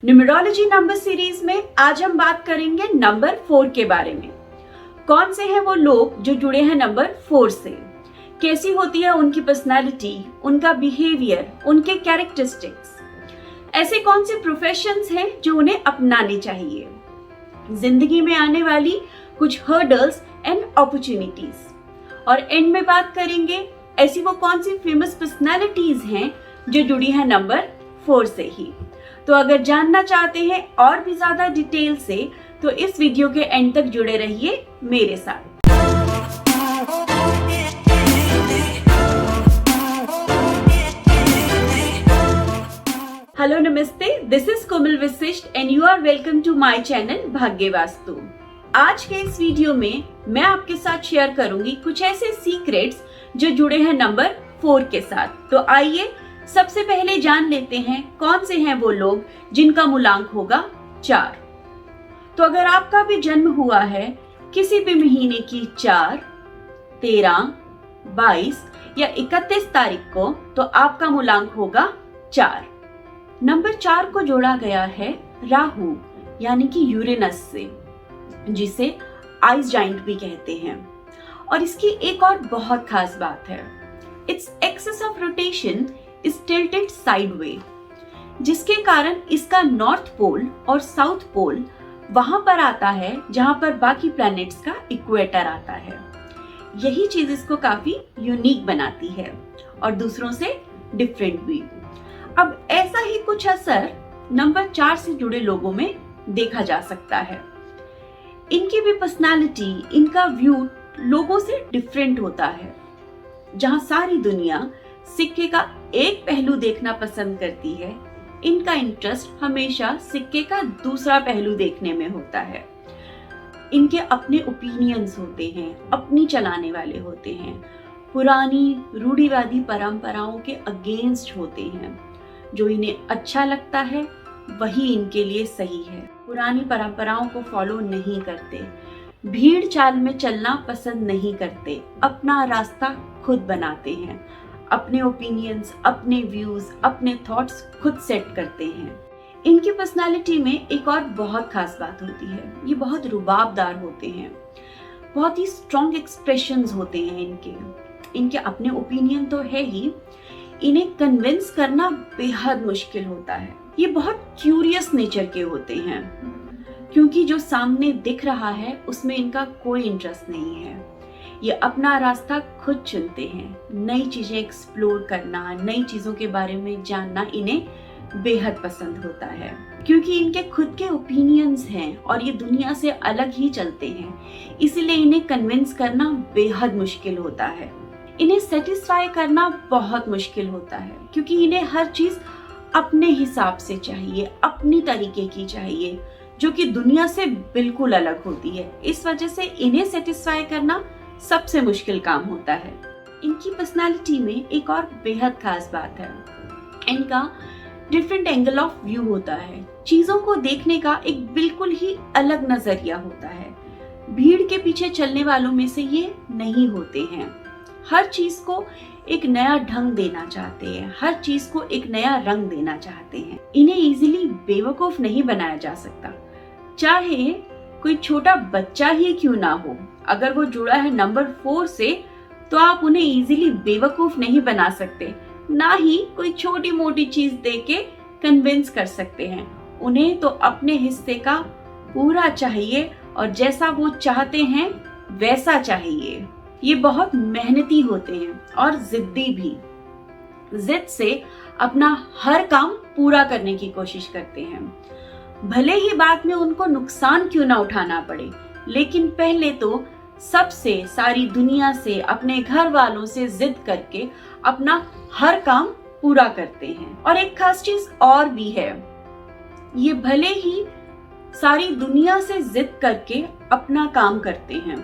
Numerology number series में आज हम बात करेंगे नंबर 4 के बारे में। कौन से हैं वो लोग जो जुड़े हैं नंबर 4 से, कैसी होती है उनकी पर्सनालिटी, उनका बिहेवियर, उनके कैरेक्टरिस्टिक्स, ऐसे कौन से प्रोफेशंस हैं जो उन्हें अपनाने चाहिए, जिंदगी में आने वाली कुछ हर्डल्स एंड अपॉर्चुनिटीज, और एंड में बात करेंगे ऐसी वो कौन सी फेमस पर्सनालिटीज हैं जो जुड़ी हैं नंबर 4 से ही। तो अगर जानना चाहते हैं और भी ज्यादा डिटेल से तो इस वीडियो के एंड तक जुड़े रहिए मेरे साथ। हेलो नमस्ते, this is Komal Vashishtha and you are welcome to my channel Bhagya Vastu. आज के इस वीडियो में मैं आपके साथ शेयर करूंगी कुछ ऐसे सीक्रेट्स जो जुड़े हैं नंबर 4 के साथ। तो आइए सबसे पहले जान लेते हैं कौन से हैं वो लोग जिनका मूलांक होगा 4। तो अगर आपका भी जन्म हुआ है किसी भी महीने की 4, 13, 22 या 31 तारीख को तो आपका मूलांक होगा 4। नंबर 4 को जोड़ा गया है राहु यानी कि यूरेनस से, जिसे आइस जाइंट भी कहते हैं। और इसकी एक और बहुत खास बात है, its axis of rotation is tilted sideway, जिसके कारण इसका नॉर्थ पोल और साउथ पोल वहां पर आता है जहां पर बाकी प्लैनेट्स का इक्वेटर आता है। यही चीज इसको काफी यूनिक बनाती है और दूसरों से डिफरेंट भी। अब ऐसा ही कुछ असर नंबर 4 से जुड़े लोगों में देखा जा सकता है। इनकी भी पर्सनालिटी, इनका व्यू लोगों से डिफरेंट होता है। जहां सारी दुनिया सिक्के का एक पहलू देखना पसंद करती है, इनका इंटरेस्ट हमेशा सिक्के का दूसरा पहलू देखने में होता है। इनके अपने ओपिनियंस होते हैं, अपनी चलाने वाले होते हैं, पुरानी रूढ़िवादी परंपराओं के अगेंस्ट होते हैं। जो इन्हें अच्छा लगता है वही इनके लिए सही है। पुरानी परंपराओं को फॉलो नहीं करते, भीड़ चाल में चलना पसंद नहीं करते, अपना रास्ता खुद बनाते हैं, अपने ओपिनियंस, अपने व्यूज, अपने थॉट्स खुद सेट करते हैं। इनकी पर्सनालिटी में एक और बहुत खास बात होती है, ये बहुत रुबाबदार होते हैं, बहुत ही स्ट्रॉन्ग एक्सप्रेशंस होते हैं इनके अपने ओपिनियन तो है ही, इन्हें कन्विंस करना बेहद मुश्किल होता है। ये बहुत क्यूरियस नेचर के होते हैं, क्योंकि जो सामने दिख रहा है उसमें इनका कोई इंटरेस्ट नहीं है। ये अपना रास्ता खुद चुनते हैं। नई चीजें एक्सप्लोर करना, नई चीजों के बारे में जानना इन्हें बेहद पसंद होता है, क्योंकि इनके खुद के ओपिनियंस हैं और ये दुनिया से अलग ही चलते हैं। इसीलिए इन्हें कन्विंस करना बेहद मुश्किल होता है। इन्हें सेटिस्फाई करना बहुत मुश्किल होता है, क्योंकि इन्हें हर चीज अपने हिसाब से चाहिए, अपनी तरीके की चाहिए, जो कि दुनिया से बिल्कुल अलग होती है। इस वजह से इन्हें सेटिस्फाई करना सबसे मुश्किल काम होता है। इनकी पर्सनालिटी में एक और बेहद खास बात है, इनका डिफरेंट एंगल ऑफ व्यू होता है। चीजों को देखने का एक बिल्कुल ही अलग नजरिया होता है। भीड़ के पीछे चलने वालों में से ये नहीं होते हैं। हर चीज को एक नया ढंग देना चाहते हैं, हर चीज को एक नया रंग देना चाहते हैं। इन्हें इजीली बेवकूफ नहीं बनाया जा सकता, चाहे कोई छोटा बच्चा ही क्यों ना हो। अगर वो जुड़ा है नंबर 4 से तो आप उन्हें इजीली बेवकूफ नहीं बना सकते, ना ही कोई छोटी मोटी चीज देके कन्विंस कर सकते हैं। उन्हें तो अपने हिस्से का पूरा चाहिए और जैसा वो चाहते हैं वैसा चाहिए। ये बहुत मेहनती होते हैं और जिद्दी भी। जिद से अपना हर काम पूरा करने की कोशिश करते हैं, भले ही बाद में उनको नुकसान क्यों ना उठाना पड़े। लेकिन पहले तो सबसे, सारी दुनिया से, अपने घर वालों से जिद करके अपना हर काम पूरा करते हैं। और एक खास चीज और भी है, ये भले ही सारी दुनिया से जिद करके अपना काम करते हैं,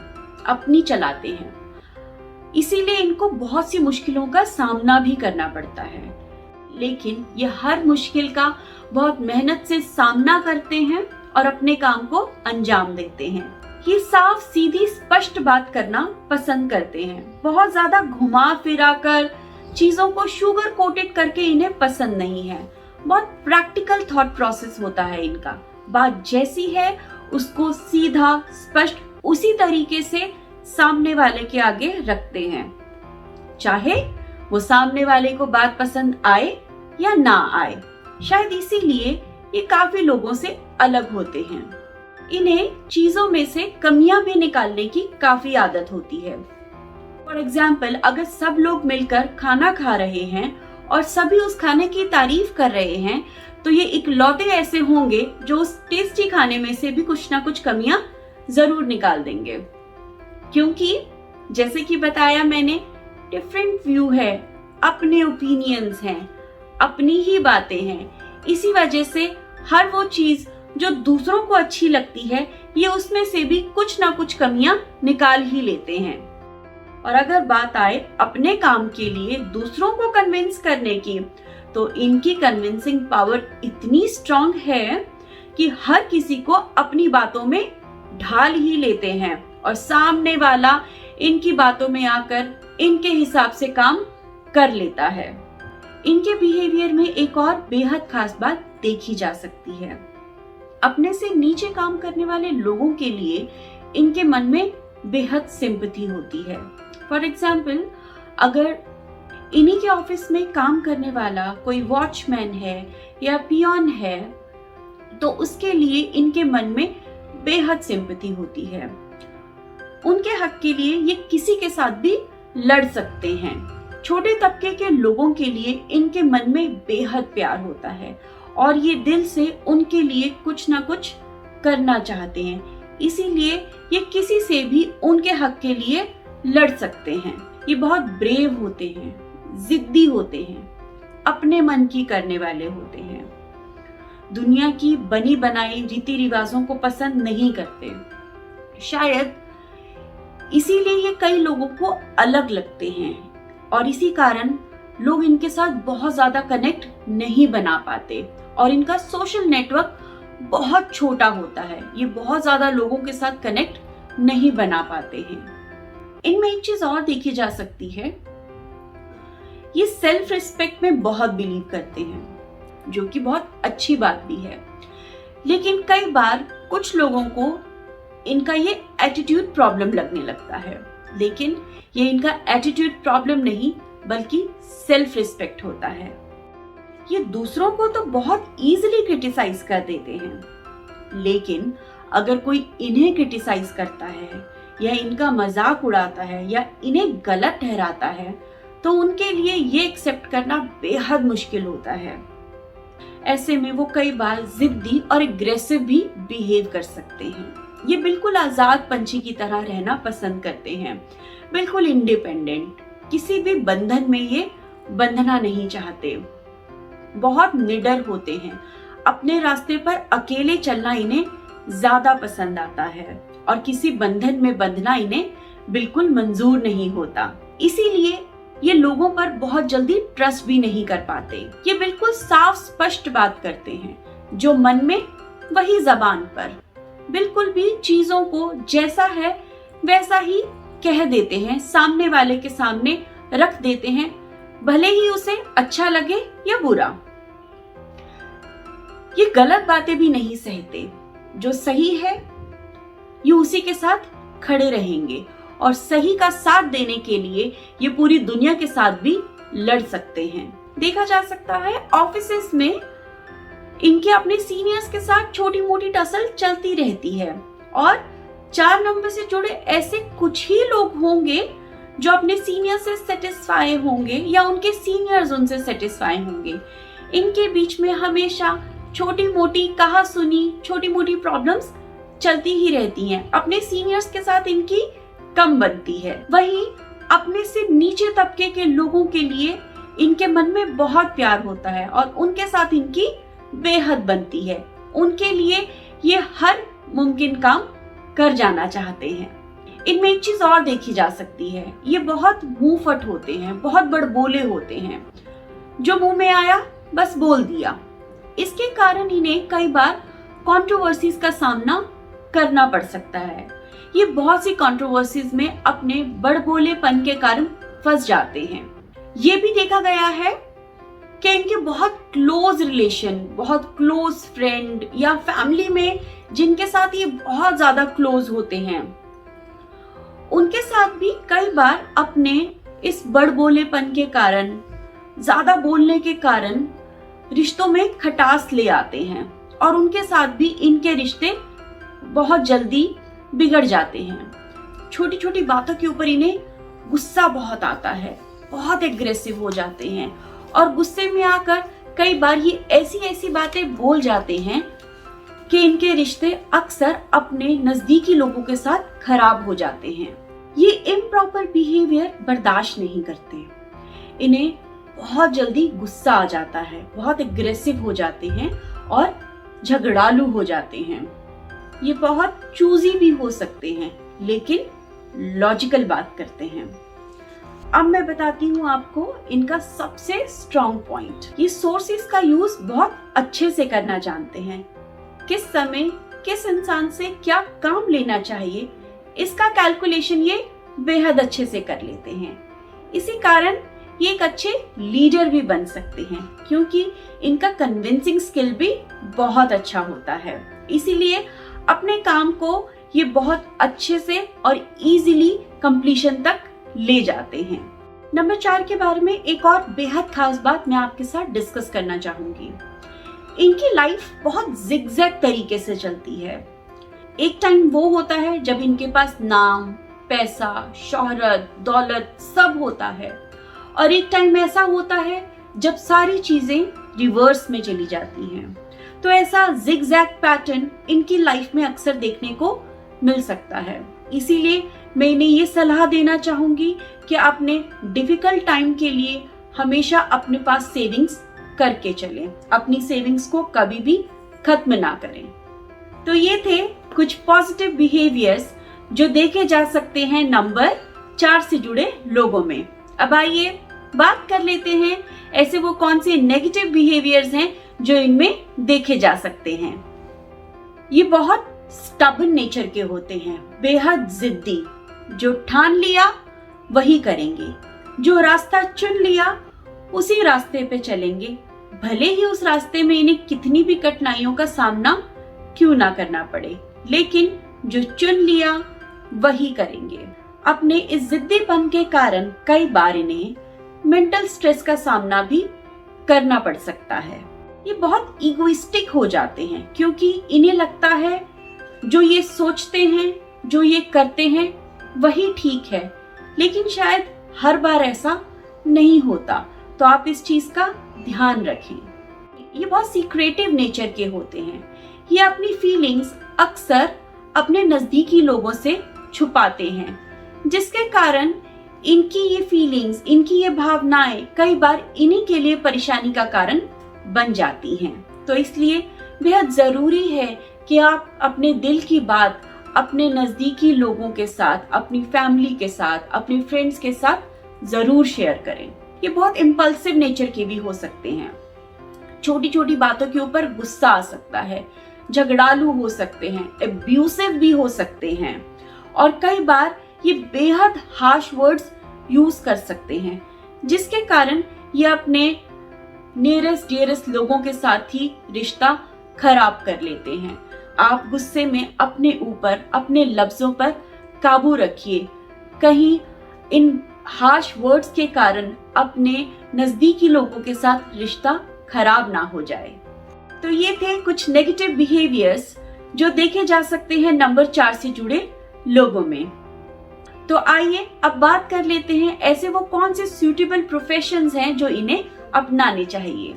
अपनी चलाते हैं, इसीलिए इनको बहुत सी मुश्किलों का सामना भी करना पड़ता है। लेकिन ये हर मुश्किल का बहुत मेहनत से सामना करते हैं और अपने काम को अंजाम देते हैं। ये साफ सीधी स्पष्ट बात करना पसंद करते हैं। बहुत ज्यादा घुमा फिरा कर, चीजों को शुगर कोटेड करके इन्हें पसंद नहीं है। बहुत प्रैक्टिकल थॉट प्रोसेस होता है इनका। बात जैसी है उसको सीधा स्पष्ट उसी तरीके से सामने वाले के आगे रखते हैं, चाहे वो सामने वाले को बात पसंद आए या ना आए। शायद इसीलिए ये काफी लोगों से अलग होते हैं। इन्हें चीजों में से कमियां भी निकालने की काफी आदत होती है। फॉर एग्जाम्पल, अगर सब लोग मिलकर खाना खा रहे हैं और सभी उस खाने की तारीफ कर रहे हैं, तो ये इकलौते ऐसे होंगे जो उस टेस्टी खाने में से भी कुछ ना कुछ कमियां जरूर निकाल देंगे। क्योंकि जैसे कि बताया मैंने, डिफरेंट व्यू है, अपने ओपिनियंस हैं, अपनी ही बातें हैं। इसी वजह से हर वो चीज जो दूसरों को अच्छी लगती है, ये उसमें से भी कुछ ना कुछ कमियां निकाल ही लेते हैं। और अगर बात आए अपने काम के लिए दूसरों को कन्विंस करने की, तो इनकी कन्विंसिंग पावर इतनी स्ट्रांग है कि हर किसी को अपनी बातों में ढाल ही लेते हैं और सामने वाला इनकी बातों में आकर इनके हिसाब से काम कर लेता है। इनके बिहेवियर में एक और बेहद खास बात देखी जा सकती है। अपने से नीचे काम करने वाले लोगों के लिए इनके मन में बेहद सिंपैथी होती है। फॉर एग्जाम्पल, अगर इन्हीं के ऑफिस में काम करने वाला कोई वॉचमैन है या पियोन है, तो उसके लिए इनके मन में बेहद सिंपैथी होती है। उनके हक के लिए ये किसी के साथ भी लड़ सकते हैं। छोटे तबके के लोगों के लिए इनके मन में बेहद प्यार होता है और ये दिल से उनके लिए कुछ ना कुछ करना चाहते हैं। इसीलिए ये किसी से भी उनके हक के लिए लड़ सकते हैं। ये बहुत ब्रेव होते हैं, जिद्दी होते हैं, अपने मन की करने वाले होते हैं, दुनिया की बनी बनाई रीति रिवाजों को पसंद नहीं करते। शायद इसीलिए ये कई लोगों को अलग लगते हैं और इसी कारण लोग इनके साथ बहुत ज्यादा कनेक्ट नहीं बना पाते और इनका सोशल नेटवर्क बहुत छोटा होता है। ये बहुत ज्यादा लोगों के साथ कनेक्ट नहीं बना पाते हैं। इनमें एक चीज और देखी जा सकती है, ये सेल्फ रिस्पेक्ट में बहुत बिलीव करते हैं, जो कि बहुत अच्छी बात भी है। लेकिन कई बार कुछ लोगों को इनका ये एटीट्यूड प्रॉब्लम लगने लगता है, लेकिन ये इनका एटीट्यूड प्रॉब्लम नहीं बल्कि सेल्फ रिस्पेक्ट होता है। ये दूसरों को तो बहुत इजीली क्रिटिसाइज कर देते हैं, लेकिन अगर कोई इन्हें क्रिटिसाइज करता है या इनका मजाक उड़ाता है या इन्हें गलत ठहराता है, तो उनके लिए ये एक्सेप्ट करना बेहद मुश्किल होता है। ऐसे में वो कई बार जिद्दी और एग्रेसिव भी बिहेव कर सकते हैं। ये बिल्कुल आजाद पंछी की तरह रहना पसंद करते हैं, बिल्कुल इंडिपेंडेंट, किसी भी बंधन में ये बंधना नहीं चाहते। बहुत निडर होते हैं, अपने रास्ते पर अकेले चलना इन्हें ज्यादा पसंद आता है और किसी बंधन में बंधना इन्हें बिल्कुल मंजूर नहीं होता। इसीलिए ये लोगों पर बहुत जल्दी ट्रस्ट भी नहीं कर पाते। ये बिल्कुल साफ स्पष्ट बात करते हैं, जो मन में वही जबान पर, बिल्कुल भी चीजों को जैसा है वैसा ही कह देते हैं, सामने वाले के सामने रख देते हैं, भले ही उसे अच्छा लगे या बुरा। ये गलत बातें भी नहीं सहते, जो सही है ये उसी के साथ खड़े रहेंगे और सही का साथ देने के लिए ये पूरी दुनिया के साथ भी लड़ सकते हैं। देखा जा सकता है ऑफिसेस में इनके अपने सीनियर्स के साथ छोटी मोटी टसल चलती रहती है और 4 नंबर से जुड़े ऐसे कुछ ही लोग होंगे जो अपने सीनियर से सेटिस्फाई होंगे या उनके सीनियर्स उनसे सेटिस्फाई होंगे। इनके बीच में हमेशा छोटी मोटी कहा सुनी छोटी मोटी प्रॉब्लम्स चलती ही रहती हैं। अपने सीनियर्स के साथ इनकी कम बनती है। वहीं अपने से नीचे तबके के लोगों के लिए इनके मन में बहुत प्यार होता है और उनके साथ इनकी बेहद बनती है। उनके लिए ये हर मुमकिन काम कर जाना चाहते हैं। इनमें एक चीज और देखी जा सकती है, ये बहुत मुंहफट होते हैं, बहुत बड़बोले होते हैं, जो मुंह में आया बस बोल दिया। इसके कारण इन्हें कई बार कंट्रोवर्सीज का सामना करना पड़ सकता है। ये बहुत सी कंट्रोवर्सीज में अपने बड़बोलेपन के कारण फंस जाते हैं। ये भी देखा गया है कि इनके बहुत क्लोज रिलेशन, बहुत क्लोज फ्रेंड या फैमिली में जिनके साथ ये बहुत ज्यादा क्लोज होते हैं, उनके साथ भी कई बार अपने इस बड़बोलेपन के कारण, ज्यादा बोलने के कारण रिश्तों में खटास ले आते हैं और उनके साथ भी इनके रिश्ते बहुत जल्दी बिगड़ जाते हैं। छोटी छोटी बातों के ऊपर इन्हें गुस्सा बहुत आता है, बहुत एग्रेसिव हो जाते हैं और गुस्से में आकर कई बार ये ऐसी ऐसी बातें बोल जाते हैं कि इनके रिश्ते अक्सर अपने नजदीकी लोगों के साथ खराब हो जाते हैं। ये इम्प्रॉपर बिहेवियर बर्दाश्त नहीं करते, इन्हें बहुत जल्दी गुस्सा आ जाता है, बहुत एग्रेसिव हो जाते हैं और झगड़ालू हो जाते हैं। ये बहुत चूजी भी हो सकते हैं, लेकिन लॉजिकल बात करते हैं। अब मैं बताती हूँ आपको इनका सबसे स्ट्रॉन्ग पॉइंट। ये सोर्सेस का यूज बहुत अच्छे से करना जानते हैं, किस समय किस इंसान से क्या काम लेना चाहिए इसका कैलकुलेशन ये बेहद अच्छे से कर लेते हैं। इसी कारण ये एक अच्छे लीडर भी बन सकते हैं, क्योंकि इनका कन्विंसिंग स्किल भी बहुत अच्छा होता है। इसीलिए अपने काम को ये बहुत अच्छे से और इजीली कंप्लीशन तक ले जाते हैं। नंबर 4 के बारे में एक और बेहद खास बात मैं आपके साथ डिस्कस करना चाहूंगी। इनकी लाइफ बहुत जिगजैग तरीके से चलती है। एक टाइम वो होता है जब इनके पास नाम, पैसा, शोहरत, दौलत सब होता है, और एक टाइम ऐसा होता है जब सारी चीजें रिवर्स में चली जाती हैं। तो ऐसा जिगजैग पैटर्न इनकी लाइफ में अक्सर देखने को मिल सकता है। इसीलिए मैं इन्हें ये सलाह देना चाहूंगी कि अपने डिफिकल्ट टाइम के लिए हमेशा अपने पास सेविंग्स करके चलें, अपनी सेविंग्स को कभी भी खत्म ना करें। तो ये थे कुछ पॉजिटिव बिहेवियर्स जो देखे जा सकते हैं नंबर 4 से जुड़े लोगों में। अब आइए बात कर लेते हैं ऐसे वो कौन से नेगेटिव बिहेवियर्स हैं जो इनमें देखे जा सकते हैं। ये बहुत स्टबन नेचर के होते हैं, बेहद जिद्दी। जो ठान लिया वही करेंगे, जो रास्ता चुन लिया उसी रास्ते पे चलेंगे, भले ही उस रास्ते में इन्हें कितनी भी कठिनाइयों का सामना क्यों ना करना पड़े, लेकिन जो चुन लिया वही करेंगे। अपने इस जिद्दीपन के कारण कई बार इन्हें मेंटल स्ट्रेस का सामना भी करना पड़ सकता है। ये बहुत इगोइस्टिक हो जाते हैं, क्योंकि इन्हें लगता है जो ये सोचते हैं, जो ये करते हैं वही ठीक है, लेकिन शायद हर बार ऐसा नहीं होता। तो आप इस चीज का ध्यान रखें। ये बहुत सीक्रेटिव नेचर के होते हैं। ये अपनी फीलिंग्स अक्सर अपने नजदीकी लोगों से छुपाते हैं, जिसके कारण इनकी ये फीलिंग्स, इनकी ये भावनाएं कई बार इन्हीं के लिए परेशानी का कारण बन जाती हैं। तो इसलिए बेहद जरूरी है कि आप अपने दिल की बात अपने नजदीकी लोगों के साथ, अपनी फैमिली के साथ, अपने फ्रेंड्स के साथ जरूर शेयर करें। ये बहुत इम्पल्सिव नेचर के भी हो सकते हैं, छोटी छोटी बातों के ऊपर गुस्सा आ सकता है, झगड़ालू हो सकते हैं, एब्यूसिव भी हो सकते हैं, और कई बार ये बेहद हार्श वर्ड्स यूज कर सकते हैं, जिसके कारण ये अपने नियरेस्ट डियरेस्ट लोगों के साथ ही रिश्ता खराब कर लेते हैं। आप गुस्से में अपने ऊपर, अपने लफ्जों पर काबू रखिए, कहीं इन हार्श वर्ड्स के कारण अपने नजदीकी लोगों के साथ रिश्ता खराब ना हो जाए। तो ये थे कुछ नेगेटिव बिहेवियर्स जो देखे जा सकते हैं नंबर 4 से जुड़े लोगों में। तो आइए अब बात कर लेते हैं ऐसे वो कौन से सूटेबल प्रोफेशंस हैं जो इन्हें अपनाने चाहिए।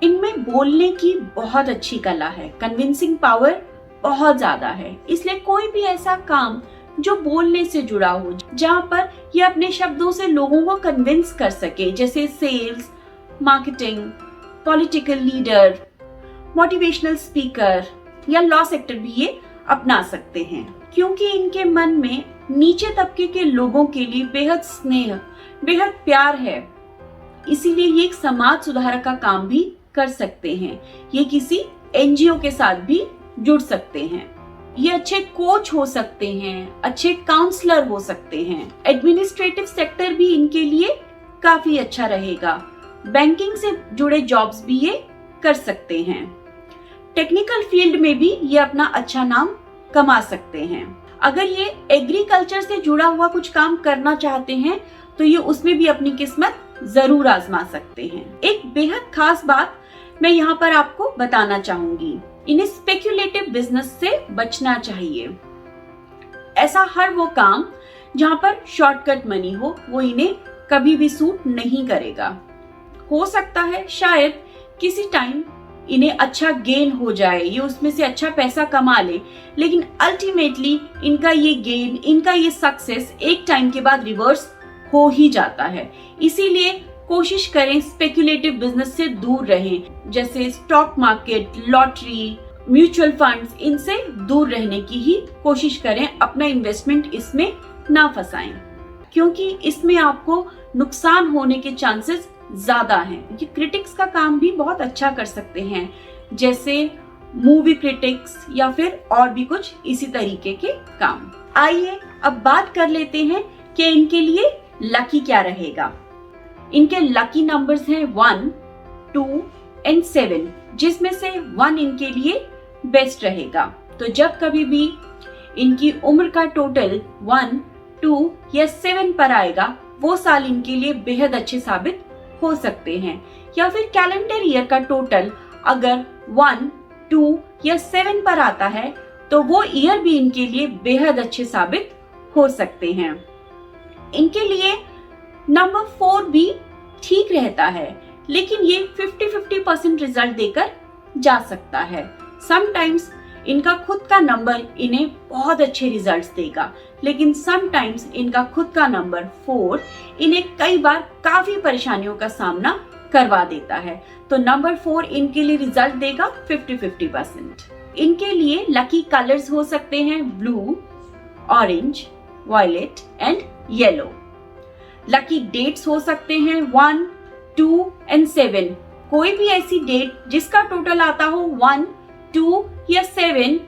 इनमें बोलने की बहुत अच्छी कला है, कन्विंसिंग पावर बहुत ज्यादा है, इसलिए कोई भी ऐसा काम जो बोलने से जुड़ा हो, जहाँ पर ये अपने शब्दों से लोगों को कन्विंस कर सके, जैसे sales, marketing, political leader, motivational speaker या लॉ सेक्टर भी ये अपना सकते हैं, क्योंकि इनके मन में नीचे तबके के लोगों के लिए बेहद स्नेह, बेहद प्यार है। इसीलिए ये एक समाज सुधारक का काम भी कर सकते हैं। ये किसी एनजीओ के साथ भी जुड़ सकते हैं। ये अच्छे कोच हो सकते हैं, अच्छे काउंसलर हो सकते हैं। एडमिनिस्ट्रेटिव सेक्टर भी इनके लिए काफी अच्छा रहेगा। बैंकिंग से जुड़े जॉब्स भी ये कर सकते हैं। टेक्निकल फील्ड में भी ये अपना अच्छा नाम कमा सकते हैं। अगर ये एग्रीकल्चर से जुड़ा हुआ कुछ काम करना चाहते हैं तो ये उसमें भी अपनी किस्मत जरूर आजमा सकते हैं। एक बेहद खास बात मैं यहाँ पर आपको बताना चाहूंगी, इन्हें स्पेक्युलेटिव बिजनेस से बचना चाहिए। ऐसा हर वो काम जहाँ पर शॉर्टकट मनी हो वो इन्हें कभी भी सूट नहीं करेगा। हो सकता है शायद किसी टाइम इन्हें अच्छा गेन हो जाए, ये उसमें से अच्छा पैसा कमा ले, लेकिन अल्टीमेटली इनका ये गेन, इनका ये सक्सेस एक टाइम के बाद रिवर्स हो ही जाता है। इसीलिए कोशिश करें स्पेक्युलेटिव बिजनेस से दूर रहें, जैसे stock market, lottery, mutual funds, इनसे दूर रहने की ही कोशिश करें। अपना इन्वेस्टमेंट इसमें ना फंसाएं, क्योंकि इसमें आपको नुकसान होने के चांसेस ज्यादा हैं। ये क्रिटिक्स का काम भी बहुत अच्छा कर सकते हैं, जैसे मूवी क्रिटिक्स या फिर और भी कुछ इसी तरीके के काम। आइए अब बात कर लेते हैं कि इनके लिए लकी क्या रहेगा। इनके लकी नंबर्स हैं 1, 2 एंड 7, जिसमें से 1 इनके लिए बेस्ट रहेगा। तो जब कभी भी इनकी उम्र का टोटल 1, 2 या 7 पर आएगा, वो साल इनके लिए बेहद अच्छे साबित हो सकते हैं। या फिर कैलेंडर ईयर का टोटल अगर 1, 2 या 7 पर आता है तो वो ईयर भी इनके लिए बेहद अच्छे साबित हो सकते हैं। इनके लिए नंबर 4 भी ठीक रहता है, लेकिन ये 50-50% रिजल्ट देकर जा सकता है। समटाइम्स इनका खुद का नंबर इन्हें बहुत अच्छे रिजल्ट्स देगा, लेकिन समटाइम्स इनका खुद का नंबर 4 इन्हें कई बार काफी परेशानियों का सामना करवा देता है। तो नंबर 4 इनके लिए रिजल्ट देगा 50-50%। इनके लिए लकी कलर्स हो सकते हैं blue, orange, violet and yellow. Lucky dates हो सकते हैं 1, 2 एंड 7। कोई भी ऐसी डेट जिसका टोटल आता हो 1, 2 या 7,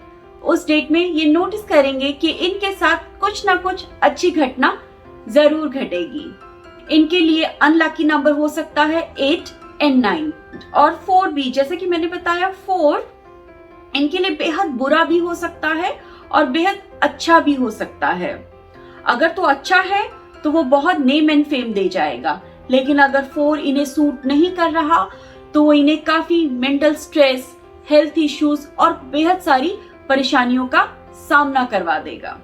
उस डेट में ये नोटिस करेंगे कि इनके साथ कुछ ना कुछ अच्छी घटना जरूर घटेगी। इनके लिए अनलकी नंबर हो सकता है 8 एंड 9 और 4 भी। जैसे कि मैंने बताया 4 इनके लिए बेहद बुरा भी हो सकता है और बेहद अच्छा भी हो सकता है। अगर तो अच्छा है तो वो बहुत नेम एंड फेम दे जाएगा, लेकिन अगर 4 इन्हें सूट नहीं कर रहा तो वो इन्हें काफी मेंटल स्ट्रेस, हेल्थ इश्यूज और बेहद सारी परेशानियों का सामना करवा देगा।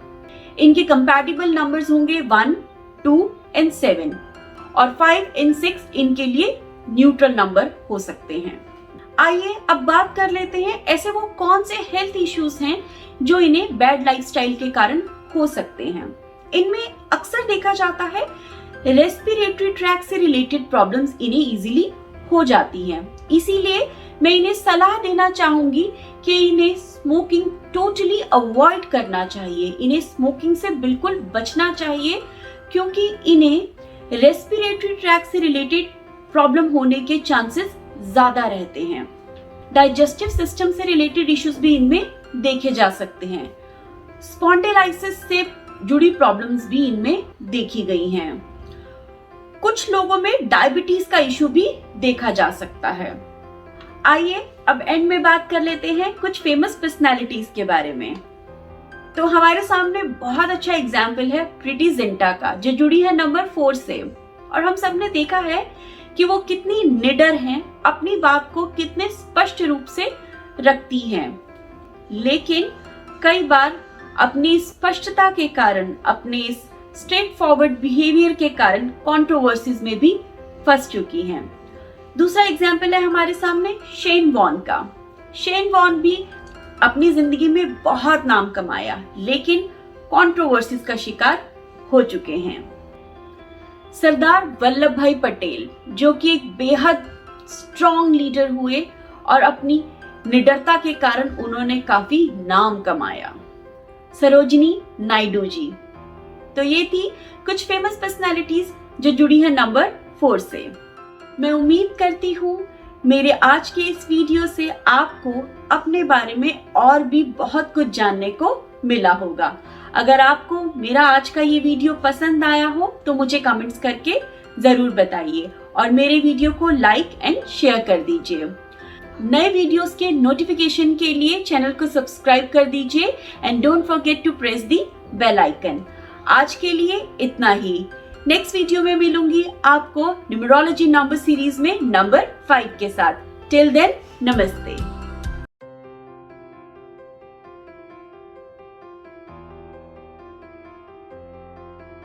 इनके कंपैटिबल नंबर्स होंगे 1, 2 एंड 7 और 5 एंड 6 इनके लिए न्यूट्रल नंबर हो सकते हैं। आइए अब बात कर लेते हैं ऐसे वो कौन से हेल्थ इश्यूज हैं जो इन्हें बैड लाइफस्टाइल के कारण हो सकते हैं। इनमें अक्सर देखा जाता है रेस्पिरेटरी ट्रैक से रिलेटेड प्रॉब्लम्स इन्हें इजीली हो जाती हैं। इसीलिए मैं इन्हें सलाह देना चाहूंगी कि इन्हें स्मोकिंग टोटली अवॉइड करना चाहिए। इन्हें स्मोकिंग से बिल्कुल बचना चाहिए, क्योंकि इन्हें रेस्पिरेटरी ट्रैक से रिलेटेड प्रॉब्लम होने के चांसेस ज्यादा रहते हैं। डाइजेस्टिव सिस्टम से रिलेटेड इश्यूज भी इनमें देखे जा सकते हैं। स्पॉन्डिलाइसिस से जुड़ी प्रॉब्लम्स भी इनमें देखी गई हैं। कुछ लोगों में डायबिटीज का इश्यू भी देखा जा सकता है। आइए अब एंड में बात कर लेते हैं कुछ फेमस पर्सनालिटीज के बारे में। तो हमारे सामने बहुत अच्छा एग्जाम्पल है प्रीति जिंटा का, जो जुड़ी है नंबर 4 से। और हम सबने देखा है कि वो कितनी निडर हैं, अपनी बात को कितने स्पष्ट रूप से रखती हैं, लेकिन कई बार अपनी स्पष्टता के कारण, अपने स्ट्रेट फॉरवर्ड बिहेवियर के कारण कंट्रोवर्सीज में भी फंस चुकी हैं। दूसरा एग्जाम्पल है हमारे सामने शेन वॉन का। शेन वॉन भी अपनी जिंदगी में बहुत नाम कमाया, लेकिन कंट्रोवर्सीज का शिकार हो चुके हैं। सरदार वल्लभ भाई पटेल, जो कि एक बेहद स्ट्रॉन्ग लीडर हुए और अपनी निडरता के कारण उन्होंने काफी नाम कमाया। सरोजिनी नायडू जी। तो ये थी कुछ फेमस पर्सनालिटीज जो जुड़ी है नंबर 4 से। मैं उम्मीद करती हूँ मेरे आज के इस वीडियो से आपको अपने बारे में और भी बहुत कुछ जानने को मिला होगा। अगर आपको मेरा आज का ये वीडियो पसंद आया हो तो मुझे कमेंट्स करके जरूर बताइए और मेरे वीडियो को लाइक एंड शेयर कर दीजिए। नए वीडियोस के नोटिफिकेशन के लिए चैनल को सब्सक्राइब कर दीजिए and don't forget to press the bell icon. आज के लिए इतना ही। नेक्स्ट वीडियो में मिलूंगी आपको न्यूमरोलॉजी नंबर सीरीज में नंबर 5 के साथ। टिल देन, नमस्ते।